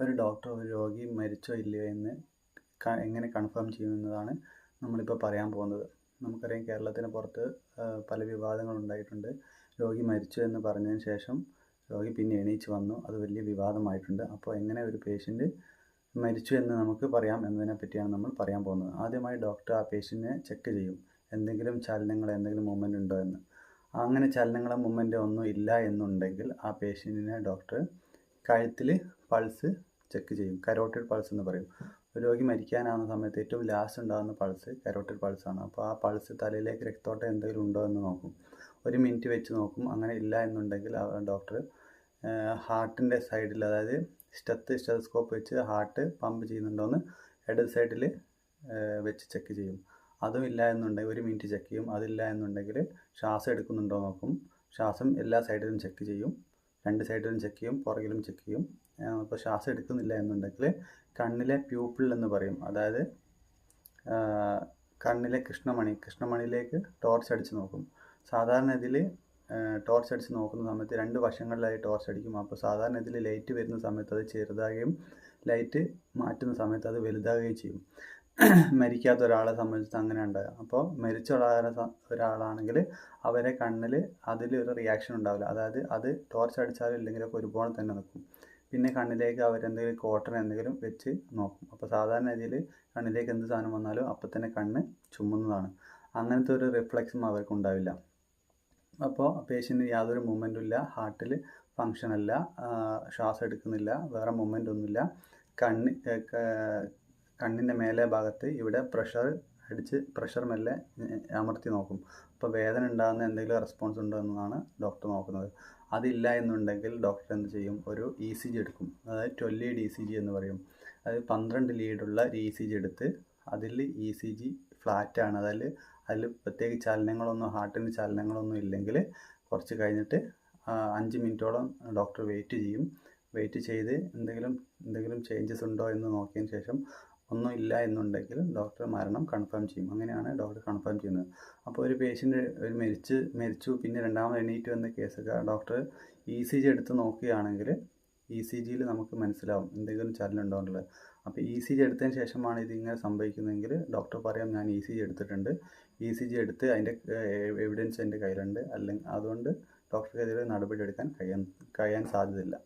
ഒരു ഡോക്ടർ ഒരു രോഗി മരിച്ചോ ഇല്ലയോ എന്ന് എങ്ങനെ കൺഫേം ചെയ്യുമെന്നതാണ് നമ്മളിപ്പോൾ പറയാൻ പോകുന്നത്. നമുക്കറിയാം, കേരളത്തിന് പുറത്ത് പല വിവാദങ്ങളുണ്ടായിട്ടുണ്ട്. രോഗി മരിച്ചു എന്ന് പറഞ്ഞതിന് ശേഷം രോഗി പിന്നെ എണീച്ച് വന്നു, അത് വലിയ വിവാദമായിട്ടുണ്ട്. അപ്പോൾ എങ്ങനെ ഒരു പേഷ്യൻ്റ് മരിച്ചു എന്ന് നമുക്ക് പറയാം എന്നതിനെ പറ്റിയാണ് നമ്മൾ പറയാൻ പോകുന്നത്. ആദ്യമായി ഡോക്ടർ ആ പേഷ്യൻറ്റിനെ ചെക്ക് ചെയ്യും, എന്തെങ്കിലും ചലനങ്ങൾ, എന്തെങ്കിലും മൂവ്മെൻ്റ് ഉണ്ടോ എന്ന്. അങ്ങനെ ചലനങ്ങളോ മൂവ്മെൻ്റ് ഒന്നും ഇല്ല എന്നുണ്ടെങ്കിൽ ആ പേഷ്യൻറ്റിനെ ഡോക്ടർ കഴുത്തിൽ പൾസ് ചെക്ക് ചെയ്യും. കരോട്ടിഡ് പൾസ് എന്ന് പറയും. ഒരു രോഗി മരിക്കാനാകുന്ന സമയത്ത് ഏറ്റവും ലാസ്റ്റ് ഉണ്ടാകുന്ന പൾസ് കരോട്ടിഡ് പൾസാണ്. അപ്പോൾ ആ പൾസ് തലയിലേക്ക് രക്തോട്ടം എന്തെങ്കിലും ഉണ്ടോ എന്ന് നോക്കും. 1 മിനിറ്റ് വെച്ച് നോക്കും. അങ്ങനെ ഇല്ല എന്നുണ്ടെങ്കിൽ ഡോക്ടർ ഹാർട്ടിൻ്റെ സൈഡിൽ, അതായത് സ്റ്റെതസ്കോപ്പ് വെച്ച് ഹാർട്ട് പമ്പ് ചെയ്യുന്നുണ്ടോ എന്ന് ഇടത് സൈഡിൽ വെച്ച് ചെക്ക് ചെയ്യും. അതും ഇല്ല എന്നുണ്ടെങ്കിൽ 1 മിനിറ്റ് ചെക്ക് ചെയ്യും. അതില്ല എന്നുണ്ടെങ്കിൽ ശ്വാസം എടുക്കുന്നുണ്ടോ നോക്കും. ശ്വാസം എല്ലാ സൈഡിലും ചെക്ക് ചെയ്യും. 2 സൈഡിലും ചെക്ക് ചെയ്യും, പുറകിലും ചെക്ക് ചെയ്യും. അപ്പോൾ ശ്വാസം എടുക്കുന്നില്ല എന്നുണ്ടെങ്കിൽ കണ്ണിലെ പ്യൂപ്പിൾ എന്ന് പറയും. അതായത് കണ്ണിലെ കൃഷ്ണമണിയിലേക്ക് ടോർച്ച് അടിച്ച് നോക്കും. സാധാരണ ഇതിൽ ടോർച്ച് അടിച്ച് നോക്കുന്ന സമയത്ത് 2 വശങ്ങളിലായി ടോർച്ച് അടിക്കും. അപ്പോൾ സാധാരണ ഇതിൽ ലൈറ്റ് വരുന്ന സമയത്ത് അത് ചെറുതാകുകയും ലൈറ്റ് മാറ്റുന്ന സമയത്ത് അത് വലുതാകുകയും ചെയ്യും. മരിക്കാത്ത ഒരാളെ സംബന്ധിച്ച് അങ്ങനെ ഉണ്ടാകുക. അപ്പോൾ മരിച്ച ഒരാളാണെങ്കിൽ അവരെ കണ്ണിൽ അതിലൊരു റിയാക്ഷൻ ഉണ്ടാവില്ല. അതായത് അത് ടോർച്ച് അടിച്ചാലും ഇല്ലെങ്കിലൊക്കെ ഒരുപോലെ തന്നെ നിൽക്കും. പിന്നെ കണ്ണിലേക്ക് അവരെന്തെങ്കിലും കോട്ടൺ എന്തെങ്കിലും വെച്ച് നോക്കും. അപ്പോൾ സാധാരണ ഇതിൽ കണ്ണിലേക്ക് എന്ത് സാധനം വന്നാലും അപ്പം തന്നെ കണ്ണ് ചുമ്മുന്നതാണ്. അങ്ങനത്തെ ഒരു റിഫ്ലക്സും അവർക്ക് ഉണ്ടാവില്ല. അപ്പോൾ പേഷ്യൻ്റ് യാതൊരു മൂവ്മെൻറ്റും ഇല്ല, ഹാർട്ടിൽ ഫങ്ഷൻ അല്ല, ശ്വാസം എടുക്കുന്നില്ല, വേറെ മൂവ്മെൻ്റ് ഒന്നുമില്ല. കണ്ണിൻ്റെ മേലെ ഭാഗത്ത് ഇവിടെ പ്രഷർ മെല്ലെ അമർത്തി നോക്കും. അപ്പോൾ വേദന ഉണ്ടാകുന്ന എന്തെങ്കിലും റെസ്പോൺസ് ഉണ്ടോ എന്നാണ് ഡോക്ടർ നോക്കുന്നത്. അതില്ല എന്നുണ്ടെങ്കിൽ ഡോക്ടർ എന്ത് ചെയ്യും, ഒരു ECG എടുക്കും. അതായത് 12 ലീഡ് ECG എന്ന് പറയും. അതായത് 12 ലീഡുള്ള ഒരു ECG എടുത്ത് അതിൽ ECG ഫ്ലാറ്റാണ്, അതിൽ പ്രത്യേക ചലനങ്ങളൊന്നും, ഹാർട്ടിന് ചലനങ്ങളൊന്നും ഇല്ലെങ്കിൽ കുറച്ച് കഴിഞ്ഞിട്ട് 5 മിനിറ്റോളം ഡോക്ടർ വെയിറ്റ് ചെയ്ത് എന്തെങ്കിലും ചേഞ്ചസ് ഉണ്ടോ എന്ന് നോക്കിയതിന് ശേഷം ഒന്നും ഇല്ല എന്നുണ്ടെങ്കിൽ ഡോക്ടർ മരണം കൺഫേം ചെയ്യും. അങ്ങനെയാണ് ഡോക്ടർ കൺഫേം ചെയ്യുന്നത്. അപ്പോൾ ഒരു പേഷ്യൻ്റ് മരിച്ചു പിന്നെ രണ്ടാമത് എണീറ്റ് വന്ന കേസൊക്കെ ഡോക്ടർ ECG എടുത്ത് നോക്കുകയാണെങ്കിൽ ECGയിൽ നമുക്ക് മനസ്സിലാവും എന്തെങ്കിലും ചലനം ഉണ്ടോ എന്നുള്ളത്. അപ്പോൾ ECG എടുത്തതിന് ശേഷമാണ് ഇതിങ്ങനെ സംഭവിക്കുന്നതെങ്കിൽ ഡോക്ടർ പറയാം, ഞാൻ ECG എടുത്തിട്ടുണ്ട്, ECG എടുത്ത് അതിൻ്റെ എവിഡൻസ് എൻ്റെ കയ്യിലുണ്ട്, അല്ലെങ്കിൽ അതുകൊണ്ട് ഡോക്ടർക്കെതിരെ നടപടി എടുക്കാൻ കഴിയാൻ സാധ്യതയില്ല.